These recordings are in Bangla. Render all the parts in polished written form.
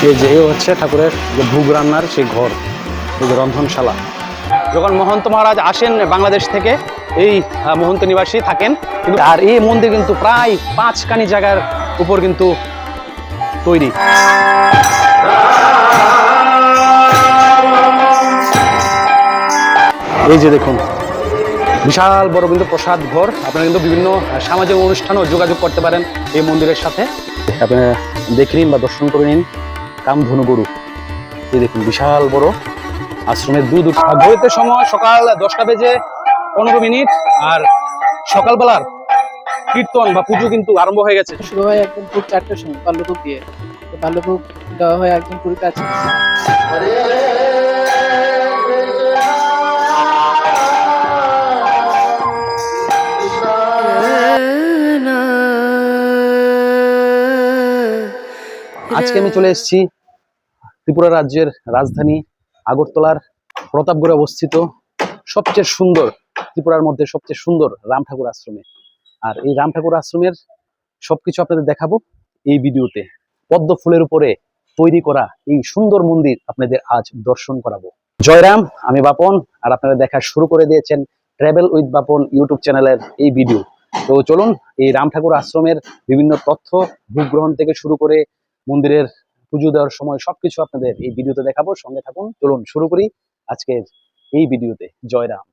এই যে হচ্ছে ঠাকুরের যে ভোগ রান্নার সেই ঘর, এই যে রন্ধনশালা। যখন মহন্ত মহারাজ আসেন বাংলাদেশ থেকে, এই মহন্ত নিবাসী থাকেন। আর এই মন্দির কিন্তু প্রায় 5 কানি জায়গার উপর কিন্তু তৈরি। এই যে দেখুন বিশাল বড় কিন্তু প্রসাদ ঘর। আপনারা কিন্তু বিভিন্ন সামাজিক অনুষ্ঠানেও যোগাযোগ করতে পারেন এই মন্দিরের সাথে। আপনারা দেখে নিন বা দর্শন করে নিন কামধনু গরু। এই দেখুন বিশাল বড় আশ্রমের দুধ। ঘড়িতে সময় সকাল 10টা বেজে 15 মিনিট। আর সকালবেলার কীর্তন বা পুজো কিন্তু আরম্ভ হয়ে গেছে। শুরু হয় একদম পুরো 4টার সময় বাল্যভোগ দিয়ে। বাল্যভোগ দেওয়া হয় একদম পুরো কাছে। আজকে আমি চলে এসেছি ত্রিপুরা রাজ্যের রাজধানী আগরতলার প্রতাপগড়ে অবস্থিত সবচেয়ে সুন্দর, ত্রিপুরার মধ্যে সবচেয়ে সুন্দর রাম ঠাকুর আশ্রমে। আর এই রাম ঠাকুর আশ্রমের সবকিছু আপনাদের দেখাবো এই ভিডিওতে। পদ্ম ফুলের উপরে তৈরি করা এই সুন্দর মন্দির আপনাদের আজ দর্শন করাবো। জয়রাম, আমি বাপন, আর আপনারা দেখা শুরু করে দিয়েছেন ট্রাভেল উইথ বাপন ইউটিউব চ্যানেলের এই ভিডিও। তো চলুন এই রাম ঠাকুর আশ্রমের বিভিন্ন তথ্য, ভোগ গ্রহণ থেকে শুরু করে মন্দিরের পুজো দেওয়ার সময় সবকিছু আপনাদের এই ভিডিওতে দেখাবো। সঙ্গে থাকুন, চলুন শুরু করি আজকের এই ভিডিওতে। জয় রাম।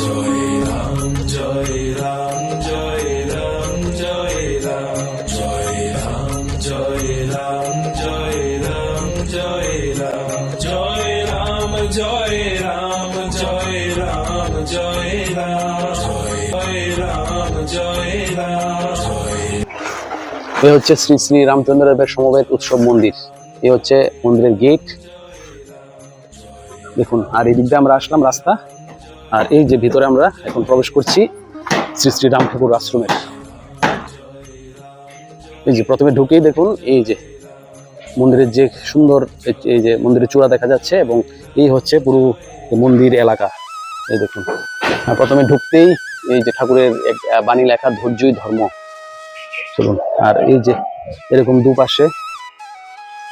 জয় রাম জয় রাম জয় রাম জয় রাম জয় রাম জয় রাম জয় রাম জয় রাম জয় রাম জয় রাম জয় রাম জয় রাম জয় রাম জয় রাম। এ হচ্ছে শ্রী শ্রী রামচন্দ্রের সমবেত উৎসব মন্দির। এ হচ্ছে মন্দিরের গেট দেখুন। আর এই দিক দিয়ে আমরা আসলাম রাস্তা। আর এই যে ভিতরে আমরা এখন প্রবেশ করছি শ্রী শ্রী রাম ঠাকুর আশ্রমের। এই যে প্রথমে ঢুকেই দেখুন এই যে মন্দিরের যে সুন্দর এই যে মন্দিরের চূড়া দেখা যাচ্ছে, এবং এই হচ্ছে পুরো মন্দির এলাকা। এই দেখুন প্রথমে ঢুকতেই এই যে ঠাকুরের এক বাণী লেখা, ধৈর্যই ধর্ম। চলুন। আর এই যে এরকম দুপাশে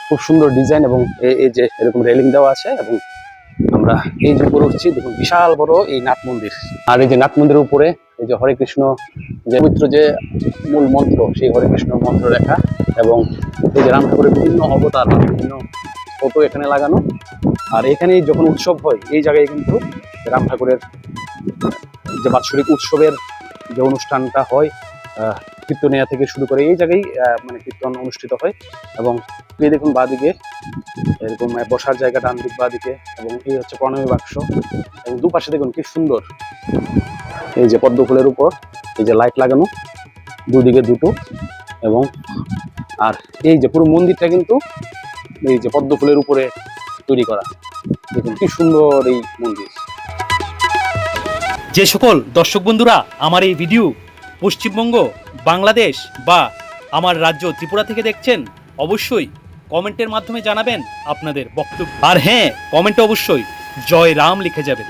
খুব সুন্দর ডিজাইন, এবং এই যে এরকম রেলিং দেওয়া আছে। এবং আমরা এই যে উপরে উঠছি, দেখুন বিশাল বড় এই নাট মন্দির। আর এই যে নাট মন্দিরের উপরে এই যে হরে কৃষ্ণ যে পবিত্র যে মূল মন্ত্র, সেই হরে কৃষ্ণ মন্ত্র লেখা, এবং এই যে রাম ঠাকুরের বিভিন্ন অবতার, বিভিন্ন ফটো এখানে লাগানো। আর এখানে যখন উৎসব হয় এই জায়গায় কিন্তু রাম ঠাকুরের যে বাৎসরিক উৎসবের যে অনুষ্ঠানটা হয়, কীর্তনিয়া থেকে শুরু করে এই জায়গায় মানে কীর্তন অনুষ্ঠিত হয়। এবং এই দেখুন বাঁদিকে এরকম বসার জায়গা, ডান দিক বাঁদিকে, এবং এই হচ্ছে প্রণামী বাক্স। এবং দুপাশে দেখুন কি সুন্দর এই যে পদ্ম ফুলের উপর এই যে লাইট লাগানো, দুদিকে দুটো। এবং আর এই যে পুরো মন্দিরটা কিন্তু এই যে পদ্ম ফুলের উপরে তৈরি করা। দেখুন কি সুন্দর এই মন্দির। যে সকল দর্শক বন্ধুরা আমার এই ভিডিও পশ্চিমবঙ্গ, বাংলাদেশ বা আমার রাজ্য ত্রিপুরা থেকে দেখছেন, অবশ্যই কমেন্টের মাধ্যমে জানাবেন আপনাদের বক্তব্য। আর হ্যাঁ, কমেন্টে অবশ্যই জয় রাম লিখে যাবেন।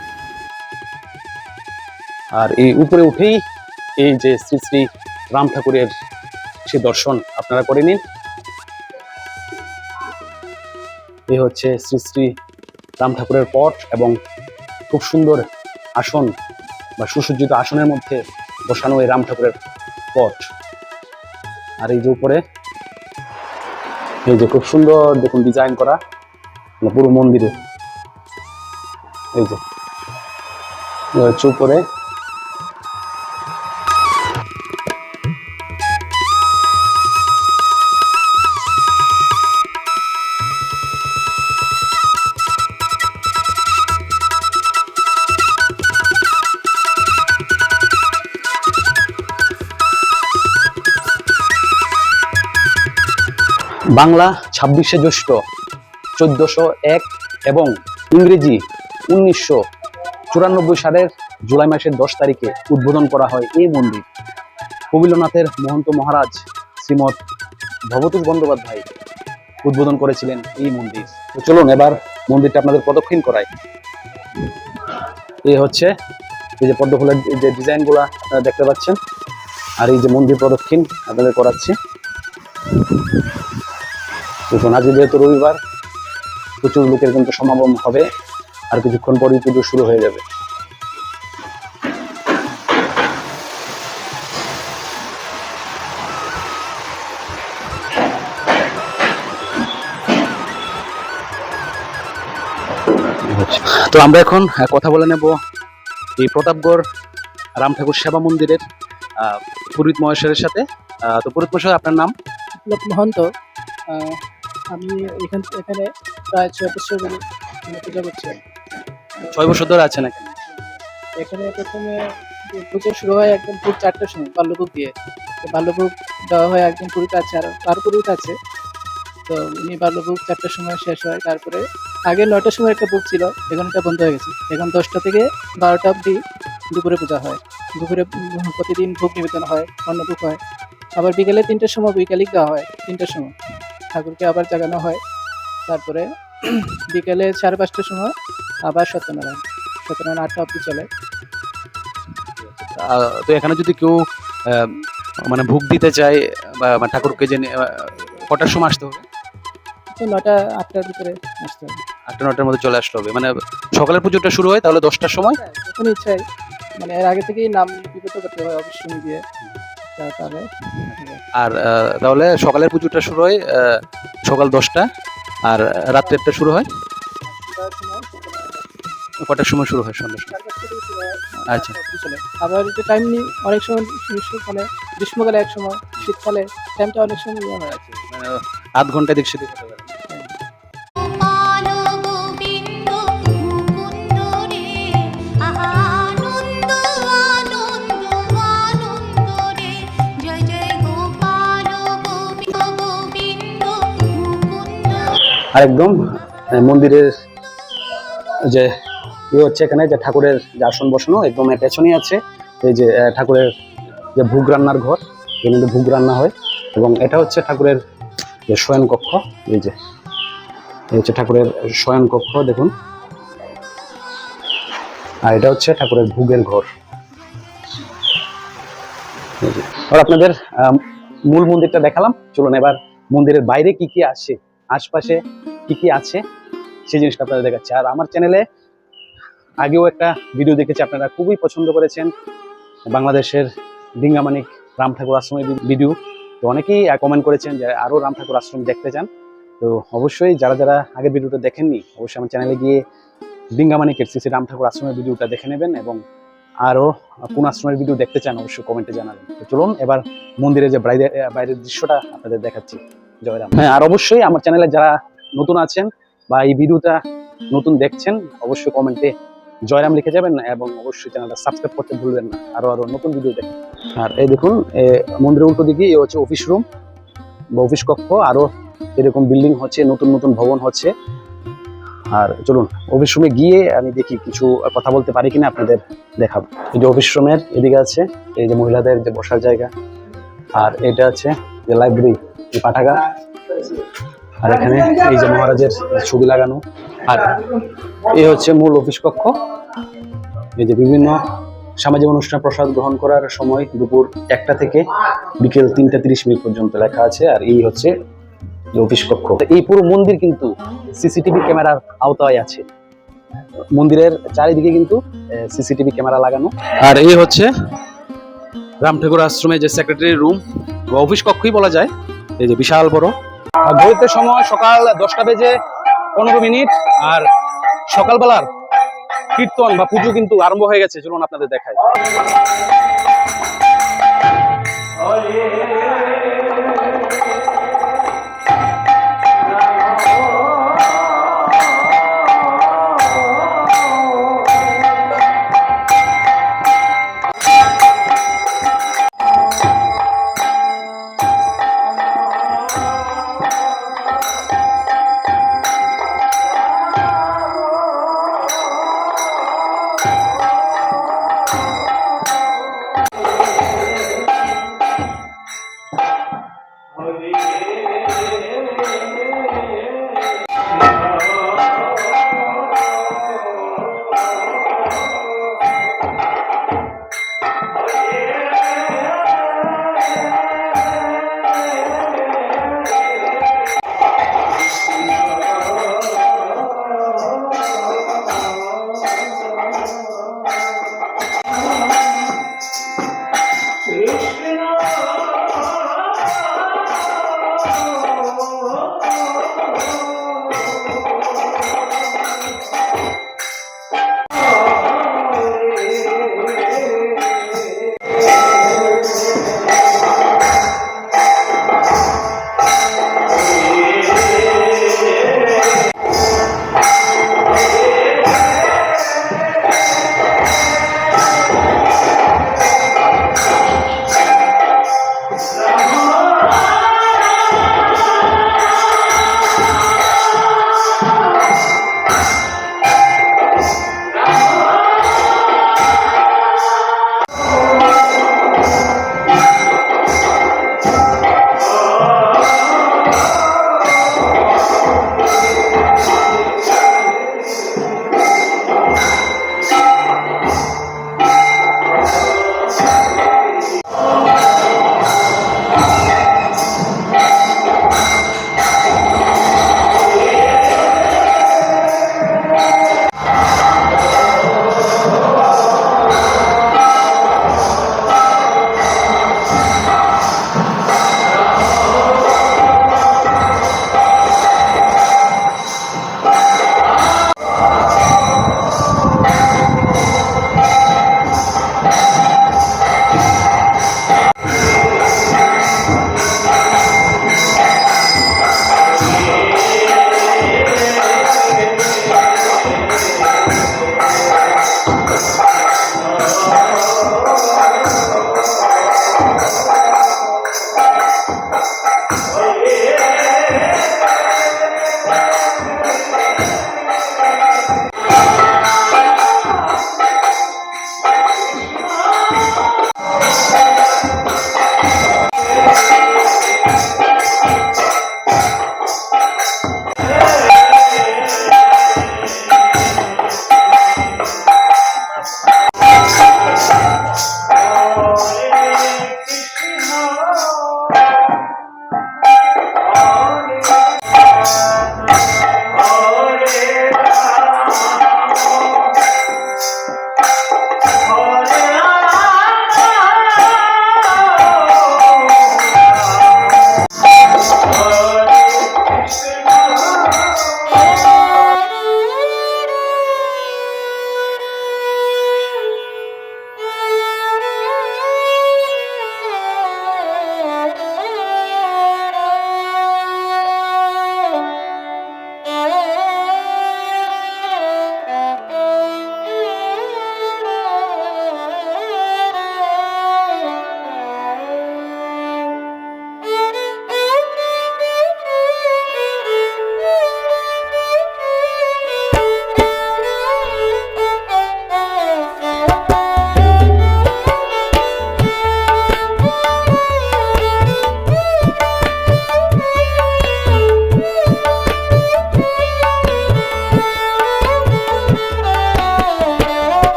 আর এই উপরে উঠেই এই যে শ্রী শ্রী রাম ঠাকুরের সে দর্শন আপনারা করে নিন। এই হচ্ছে শ্রী শ্রী রাম ঠাকুরের পট, এবং খুব সুন্দর আসন বা সুসজ্জিত আসনের মধ্যে বসানো এই রাম ঠাকুরের পট। আর এই যে উপরে এই যে খুব সুন্দর দেখুন ডিজাইন করা পুরো মন্দিরে। এই যে হচ্ছে উপরে বাংলা 26শে জ্যৈষ্ঠ 1401 এবং ইংরেজি 1994 সালের জুলাই মাসের 10 তারিখে উদ্বোধন করা হয় এই মন্দির। কপিলনাথের মহন্ত মহারাজ শ্রীমৎ ভবতোষ বন্দ্যোপাধ্যায় উদ্বোধন করেছিলেন এই মন্দির। তো চলুন এবার মন্দিরটা আপনাদের প্রদক্ষিণ করাই। এই হচ্ছে এই যে পদ্ম ফুলের যে ডিজাইনগুলা আপনারা দেখতে পাচ্ছেন। আর এই যে মন্দির প্রদক্ষিণ আপনাদের করাচ্ছি। দেখুন আজ যেহেতু রবিবার, প্রচুর লোকের কিন্তু সমাগম হবে, আর কিছুক্ষণ পরই পুজো শুরু হয়ে যাবে। তো আমরা এখন কথা বলে নেব এই প্রতাপগড় রাম ঠাকুর সেবা মন্দিরের পুরোহিত মহেশ্বরের সাথে। তো পুরোহিত মহেশ্বর, আপনার নাম? বিপ্লব মহন্ত। আমি এখানে প্রায় 6 বছর ধরে পূজা করছি। 6 বছর ধরে আছেন এখানে? এখানে প্রথমে পুজো শুরু হয় একদম ভোর 4টার সময় বাল্যভোগ দিয়ে। তো বাল্যভোগ দেওয়া হয়, একজন পুরোহিত আছে আর পুরোহিত আছে। তো উনি বাল্যভোগ 4টার সময় শেষ হয়। তারপরে আগে 9টার সময় একটা ভোগ ছিল, এখন এটা বন্ধ হয়ে গেছে। এখন 10টা থেকে 12টা অবধি দুপুরে পূজা হয়। দুপুরে প্রতিদিন ভোগ নিবেদন হয়, অন্নভোগ হয়। আবার বিকেলে 3টার সময় বৈকালিক দেওয়া হয়। 3টার সময় ঠাকুরকে আবার জাগানো হয়। তারপরে বিকেলে 5:30টার সময় আবার সত্যনারায়ণ 8টা অবধি চলে। তো এখানে যদি কেউ মানে ভোগ দিতে চায় বা ঠাকুরকে জেনে কটার সময় আসতে হবে? তো 9টা 8টার ভিতরে আসতে হবে। 8টা 9টার মধ্যে চলে আসতে হবে। মানে সকালের পুজোটা শুরু হয় তাহলে 10টার সময়? যখন ইচ্ছাই, মানে এর আগে থেকেই নাম লিপিবদ্ধ করতে হয় অবশ্যই দিয়ে। তাহলে আর তাহলে সকালের পুজোটা শুরু হয় সকাল 10টা, আর রাত্রেরটা শুরু হয় কটার সময় শুরু হয়? সন্ধ্যা সময়। আচ্ছা। আবার এটা টাইম নিয়ে অনেক সময় মানে গ্রীষ্মকালে এক সময়, শীতকালে টাইমটা অনেক সময় নিয়ে হয়। মানে আধ ঘন্টা দিক সেদিক হতে পারে। গোপাল গোবিন্দ মুকুন্দ রে, আহা আনন্দ আনন্দ আনন্দ রে, জয় জয় গোপাল গোবিন্দ মুকুন্দ। আর একদম মন্দিরের যে হচ্ছে এখানে যে ঠাকুরের যে আসন বসানো একদম পেছনেই আছে এই যে ঠাকুরের যে ভোগ রান্নার ঘর, এখানে ভোগ রান্না হয়। এবং এটা হচ্ছে ঠাকুরের যে শয়ন কক্ষ। এই যে এই হচ্ছে ঠাকুরের শয়ন কক্ষ, দেখুন। আর এটা হচ্ছে ঠাকুরের ভোগের ঘর। আর আপনাদের মূল মন্দিরটা দেখালাম, চলুন এবার মন্দিরের বাইরে কি কি আছে, আশপাশে কি কি আছে সেই জিনিসটা আপনাদের দেখাচ্ছে। আর আমার চ্যানেলে আগেও একটা ভিডিও দেখেছি, আপনারা খুবই পছন্দ করেছেন, বাংলাদেশের ডিঙ্গামানিক রাম ঠাকুর আশ্রমের ভিডিও। তো অনেকেই কমেন্ট করেছেন যে আরও রাম ঠাকুর আশ্রম দেখতে চান। তো অবশ্যই যারা যারা আগের ভিডিওটা দেখেননি, অবশ্যই আমার চ্যানেলে গিয়ে ডিঙ্গামানিকের শ্রী রাম ঠাকুর আশ্রমের ভিডিওটা দেখে নেবেন, এবং আরও কোন আশ্রমের ভিডিও দেখতে চান অবশ্যই কমেন্টে জানাবেন। তো চলুন এবার মন্দিরের যে বাইরের দৃশ্যটা আপনাদের দেখাচ্ছি। জয়রাম। হ্যাঁ, আর অবশ্যই আমার চ্যানেলে যারা নতুন আছেন বা এই ভিডিওটা নতুন দেখছেন, অবশ্যই কমেন্টে জয়রাম লিখে যাবেন, এবং অবশ্যই চ্যানেলটা সাবস্ক্রাইব করতে ভুলবেন না আরো নতুন ভিডিও দেখেন। আর এই দেখুন মন্দিরের উল্টো দিকে এই হচ্ছে অফিস রুম বা অফিস কক্ষ, আরো এরকম বিল্ডিং হচ্ছে, নতুন নতুন ভবন হচ্ছে। আর চলুন অফিস রুমে গিয়ে আমি দেখি কিছু কথা বলতে পারি কিনা, আপনাদের দেখাবো। এই যে অফিস রুমের এদিকে আছে এই যে মহিলাদের যে বসার জায়গা, আর এটা আছে যে লাইব্রেরি, পাঠাগার। আর এখানে এই যে মহারাজের ছবি লাগানো। আর এই হচ্ছে মূল অফিস কক্ষ। এই যে বিভিন্ন সামাজিক অনুষ্ঠান প্রসাদ গ্রহণ করার সময় দুপুর 1টা থেকে বিকেল 3:30 পর্যন্ত লেখা আছে। আর এই হচ্ছে অফিস কক্ষ। এই পুরো মন্দির কিন্তু সিসিটিভি ক্যামেরার আওতায় আছে। মন্দিরের চারিদিকে কিন্তু সিসিটিভি ক্যামেরা লাগানো। আর এই হচ্ছে রাম ঠাকুর আশ্রমে যে সেক্রেটারি রুম বা অফিস কক্ষই বলা যায়। এই যে বিশাল বড়। ঘড়িতে সময় সকাল 10:15। আর সকালবেলার কীর্তন বা পুজো কিন্তু আরম্ভ হয়ে গেছে। চলুন আপনাদের দেখাই। Hare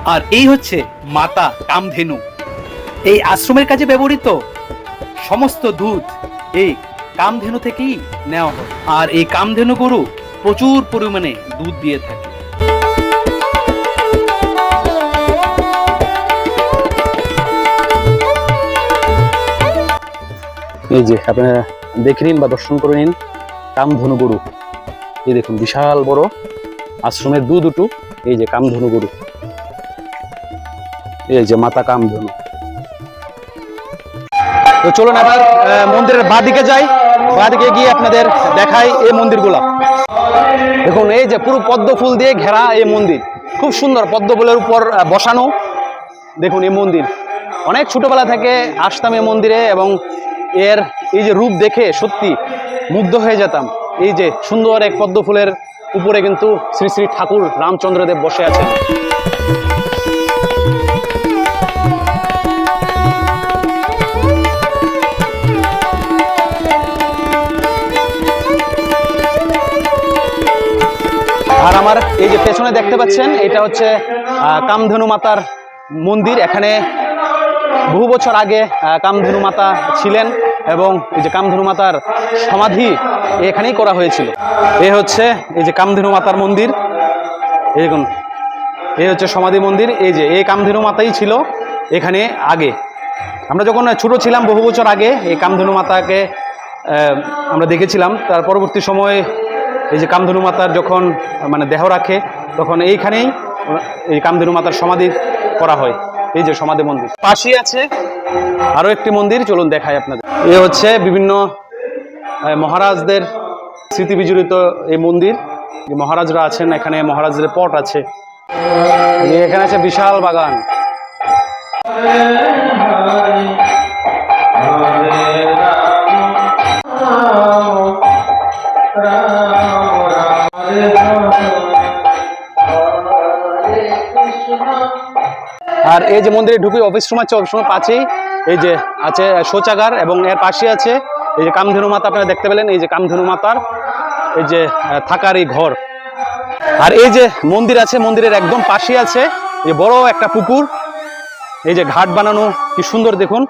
আর এই হচ্ছে মাতা কামধেনু। এই আশ্রমের কাজে ব্যবহৃত সমস্ত দুধ এই কামধেনু থেকেই নেওয়া হয়। আর এই কামধেনু গরু প্রচুর পরিমাণে দুধ দিয়ে থাকে। এই যে আপনারা দেখে নিন বা দর্শন করে নিন কামধেনু গরু। এই দেখুন বিশাল বড় আশ্রমের দুটো, এই যে কামধেনু গরু, এই যে মাতা কামধেনু। তো চলুন এবার মন্দিরের বাঁদিকে যাই, বাঁদিকে গিয়ে আপনাদের দেখাই এই মন্দিরগুলা। দেখুন এই যে পুরো পদ্ম ফুল দিয়ে ঘেরা এই মন্দির, খুব সুন্দর পদ্ম ফুলের উপর বসানো। দেখুন এই মন্দির, অনেক ছোটবেলা থেকে আসতাম এই মন্দিরে এবং এর এই যে রূপ দেখে সত্যি মুগ্ধ হয়ে যেতাম। এই যে সুন্দর এক পদ্ম ফুলের উপরে কিন্তু শ্রী শ্রী ঠাকুর রামচন্দ্রদেব বসে আছেন। আর আমার এই যে পেছনে দেখতে পাচ্ছেন এটা হচ্ছে কামধেনু মাতার মন্দির। এখানে বহু বছর আগে কামধেনু মাতা ছিলেন এবং এই যে কামধেনু মাতার সমাধি এখানেই করা হয়েছিল। এই হচ্ছে এই যে কামধেনু মাতার মন্দির, এই দেখুন এই হচ্ছে সমাধি মন্দির। এই যে এই কামধেনু মাতাই ছিল এখানে আগে। আমরা যখন ছোট ছিলাম বহু বছর আগে এই কামধেনু মাতাকে আমরা দেখেছিলাম। তার পরবর্তী সময়ে এই যে কামধেনু মাতার যখন মানে দেহ রাখে তখন এইখানেই এই কামধেনু মাতার সমাধি করা হয়। এই যে সমাধি মন্দির পাশেই আছে আরো একটি মন্দির, চলুন দেখাই আপনাদের। এ হচ্ছে বিভিন্ন মহারাজদের স্মৃতি বিজড়িত এই মন্দির। যে মহারাজরা আছেন এখানে, মহারাজদের পট আছে, এখানে আছে বিশাল বাগান। আর এই যে মন্দিরে ঢুকে অফিস রুম আছে, অফিস রুমের পাশেই এই যে আছে শৌচাগার এবং এর পাশে আছে এই যে কামধেনু মাতা। আপনারা দেখতে পেলেন এই যে কামধেনু মাতার এই যে থাকার এই ঘর। আর এই যে মন্দির আছে, মন্দিরের একদম পাশে আছে এই বড় একটা পুকুর। এই যে ঘাট বানানো, কি সুন্দর দেখুন,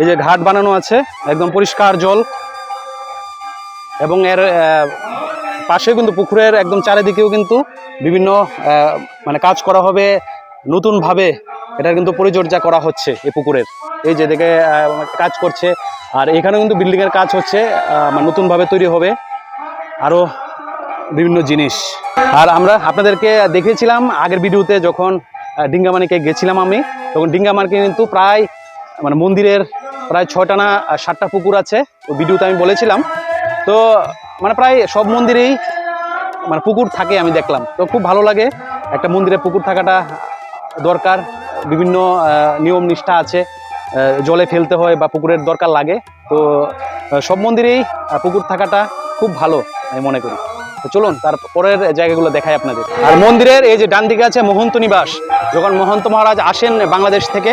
এই যে ঘাট বানানো আছে, একদম পরিষ্কার জল এবং এর পাশে কিন্তু পুকুরের একদম চারিদিকেও কিন্তু বিভিন্ন মানে কাজ করা হবে নতুনভাবে। এটা কিন্তু পরিচর্যা করা হচ্ছে এই পুকুরের। এই যে দেখে কাজ করছে। আর এখানেও কিন্তু বিল্ডিংয়ের কাজ হচ্ছে, নতুনভাবে তৈরি হবে আরও বিভিন্ন জিনিস। আর আমরা আপনাদেরকে দেখিয়েছিলাম আগের ভিডিওতে যখন ডিঙ্গামানিকে গেছিলাম আমি, তখন ডিঙ্গামানিকে কিন্তু প্রায় মানে মন্দিরের প্রায় 6টা না 7টা পুকুর আছে। ওই ভিডিওতে আমি বলেছিলাম। তো মানে প্রায় সব মন্দিরেই মানে পুকুর থাকে আমি দেখলাম। তো খুব ভালো লাগে, একটা মন্দিরে পুকুর থাকাটা দরকার। বিভিন্ন নিয়ম নিষ্ঠা আছে, জলে ফেলতে হয় বা পুকুরের দরকার লাগে। তো সব মন্দিরেই পুকুর থাকাটা খুব ভালো আমি মনে করি। তো চলুন তার পরের জায়গাগুলো দেখাই আপনাদের। আর মন্দিরের এই যে ডান দিকে আছে মহন্ত নিবাস। যখন মহন্ত মহারাজ আসেন বাংলাদেশ থেকে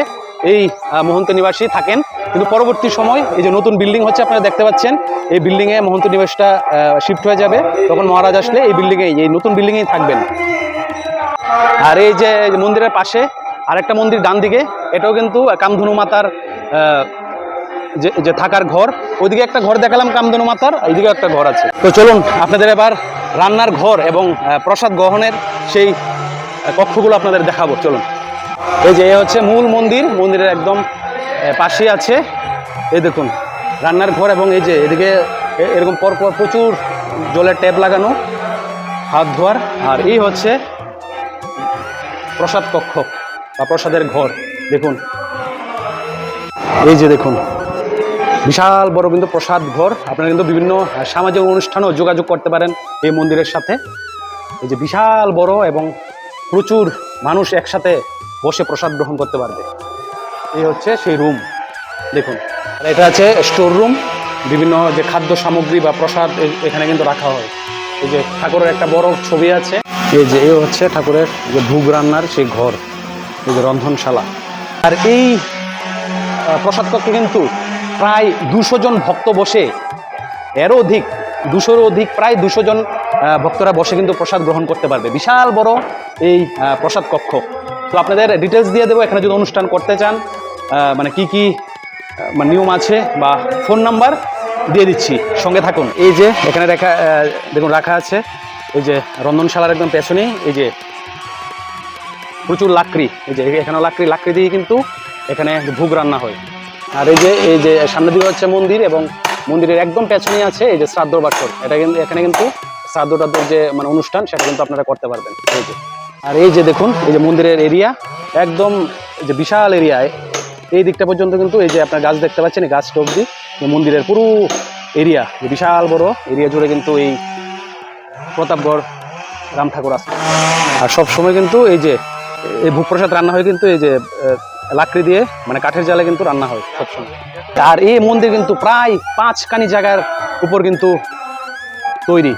এই মহন্ত নিবাসী থাকেন, কিন্তু পরবর্তী সময় এই যে নতুন বিল্ডিং হচ্ছে আপনারা দেখতে পাচ্ছেন, এই বিল্ডিংয়ে মহন্ত নিবাসটা শিফট হয়ে যাবে। তখন মহারাজ আসলে এই বিল্ডিংয়েই, এই নতুন বিল্ডিংয়েই থাকবেন। আর এই যে মন্দিরের পাশে আরেকটা মন্দির ডান দিকে, এটাও কিন্তু কামধেনু মাতার যে থাকার ঘর। ওইদিকে একটা ঘর দেখালাম কামধেনু মাতার, এইদিকে একটা ঘর আছে। তো চলুন আপনাদের এবার রান্নার ঘর এবং প্রসাদ গ্রহণের সেই কক্ষগুলো আপনাদের দেখাবো। চলুন। এই যে এ হচ্ছে মূল মন্দির, মন্দিরের একদম পাশে আছে এই দেখুন রান্নার ঘর। এবং এই যে এদিকে এরকম পরপর প্রচুর জলের ট্যাপ লাগানো হাত ধোয়ার। আর এই হচ্ছে প্রসাদ কক্ষ বা প্রসাদের ঘর। দেখুন এই যে দেখুন বিশাল বড় কিন্তু প্রসাদ ঘর। আপনারা কিন্তু বিভিন্ন সামাজিক অনুষ্ঠানেও যোগাযোগ করতে পারেন এই মন্দিরের সাথে। এই যে বিশাল বড় এবং প্রচুর মানুষ একসাথে বসে প্রসাদ গ্রহণ করতে পারবে। এই হচ্ছে সেই রুম দেখুন। আর এটা আছে স্টোর রুম, বিভিন্ন যে খাদ্য সামগ্রী বা প্রসাদ এখানে কিন্তু রাখা হয়। এই যে ঠাকুরের একটা বড় ছবি আছে। এই যে এই হচ্ছে ঠাকুরের যে ভোগ রান্নার সেই ঘর, এই যে রন্ধনশালা। আর এই প্রসাদ কক্ষে কিন্তু প্রায় 200 জন ভক্ত বসে, এরও অধিক 200-র অধিক, প্রায় 200 জন ভক্তরা বসে কিন্তু প্রসাদ গ্রহণ করতে পারবে। বিশাল বড় এই প্রসাদ কক্ষ। তো আপনাদের ডিটেলস দিয়ে দেবো, এখানে যদি অনুষ্ঠান করতে চান মানে কি কি মানে নিয়ম আছে বা ফোন নাম্বার দিয়ে দিচ্ছি, সঙ্গে থাকুন। এই যে এখানে দেখুন রাখা আছে, এই যে রন্ধনশালার একদম পেছনেই এই যে প্রচুর লাকড়ি, এই যে এখানে লাকড়ি দিয়ে কিন্তু এখানে ভোগ রান্না হয়। আর এই যে সামনের দিকে হচ্ছে মন্দির, এবং মন্দিরের একদম পেছনেই আছে এই যে শ্রাদ্ধ বাসর। এটা কিন্তু এখানে কিন্তু শ্রাদ্ধ টাদ্ধর যে মানে অনুষ্ঠান সেটা কিন্তু আপনারা করতে পারবেন। এই যে আর এই যে দেখুন এই যে মন্দিরের এরিয়া, একদম যে বিশাল এরিয়ায় এই দিকটা পর্যন্ত কিন্তু এই যে আপনার গাছ দেখতে পাচ্ছেন, এই গাছটা অবধি মন্দিরের পুরো এরিয়া, বিশাল বড় এরিয়া জুড়ে কিন্তু এই প্রতাপগড় রাম ঠাকুর আছে। আর সব সময় কিন্তু এই যে এই ভোগ প্রসাদ রান্না হয় কিন্তু এই যে লাকড়ি দিয়ে মানে কাঠের জালে কিন্তু রান্না হয় সবসময়। আর এই মন্দির কিন্তু প্রায় 5 কানি জায়গার উপর কিন্তু তৈরি,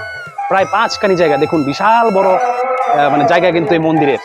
প্রায় 5 কানি জায়গা। দেখুন বিশাল বড় মানে জায়গা কিন্তু এই মন্দিরের।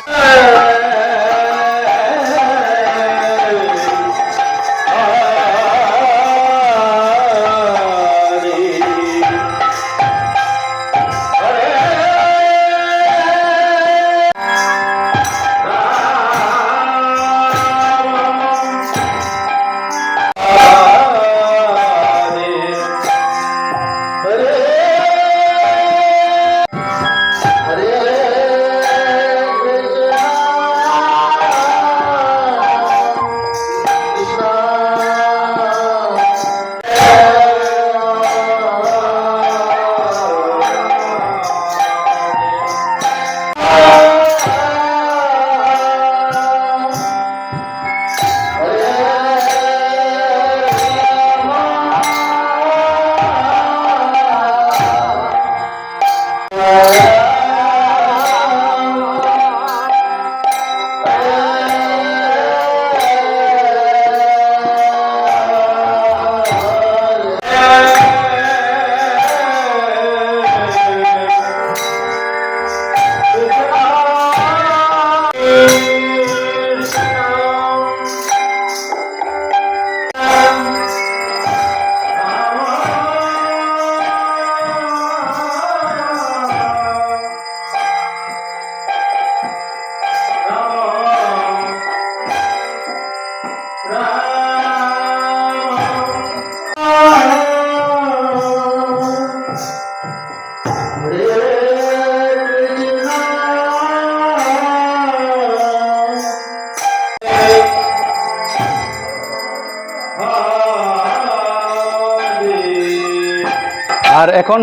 আর এখন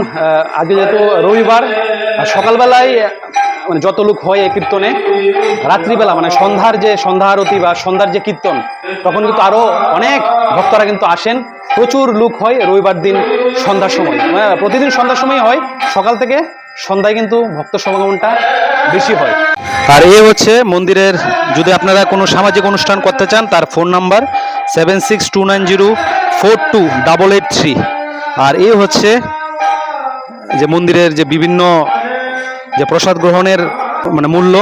আগে যেহেতু রবিবার, সকালবেলায় মানে যত লোক হয় এই কীর্তনে, রাত্রিবেলা মানে সন্ধ্যা আরতি বা সন্ধ্যার যে কীর্তন, তখন কিন্তু আরো অনেক ভক্তরা কিন্তু আসেন। প্রচুর লোক হয় রবিবার দিন সন্ধ্যার সময়, মানে প্রতিদিন সন্ধ্যার সময় হয়, সকাল থেকে সন্ধ্যায় কিন্তু ভক্ত সমাগমটা বেশি হয়। আর এই হচ্ছে মন্দিরের, যদি আপনারা কোনো সামাজিক অনুষ্ঠান করতে চান তার ফোন নাম্বার 7629042883। আর এই হচ্ছে যে মন্দিরের যে বিভিন্ন যে প্রসাদ গ্রহণের মানে মূল্য,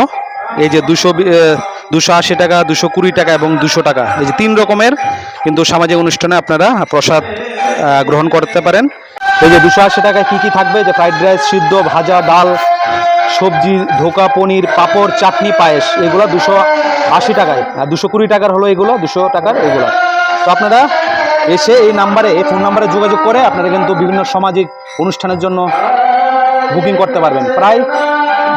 এই যে 280 টাকা, 220 টাকা এবং 200 টাকা, এই যে 3 রকমের কিন্তু সামাজিক অনুষ্ঠানে আপনারা প্রসাদ গ্রহণ করতে পারেন। এই যে 280 টাকায় কি কি থাকবে, যে ফ্রাইড রাইস, সিদ্ধ, ভাজা, ডাল, সবজি, ধোকা, পনির, পাঁপড়, চাটনি, পায়েস, এগুলো 280 টাকায়। আর 220 টাকার হলো এগুলো, 200 টাকার এগুলো। তো আপনারা এসে এই নাম্বারে, এই ফোন নাম্বারে যোগাযোগ করে আপনারা কিন্তু বিভিন্ন সামাজিক অনুষ্ঠানের জন্য বুকিং করতে পারবেন। প্রায়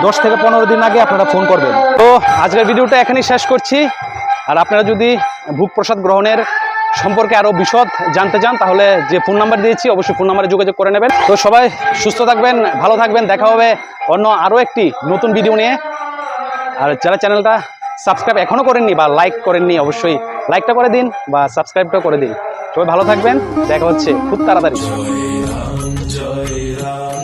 10 থেকে 15 দিন আগে আপনারা ফোন করবেন। তো আজকের ভিডিওটা এখানেই শেষ করছি। আর আপনারা যদি ভোগ প্রসাদ গ্রহণের সম্পর্কে আরও বিশদ জানতে চান তাহলে যে ফোন নাম্বার দিয়েছি অবশ্যই ফোন নাম্বারে যোগাযোগ করে নেবেন। তো সবাই সুস্থ থাকবেন, ভালো থাকবেন, দেখা হবে অন্য আরও একটি নতুন ভিডিও নিয়ে। আর যারা চ্যানেলটা সাবস্ক্রাইব এখনও করেননি বা লাইক করেননি, অবশ্যই লাইকটা করে দিন বা সাবস্ক্রাইবটা করে দিন। সবাই ভালো থাকবেন, দেখা হচ্ছে খুব তাড়াতাড়ি। জয় রাম জয় রাম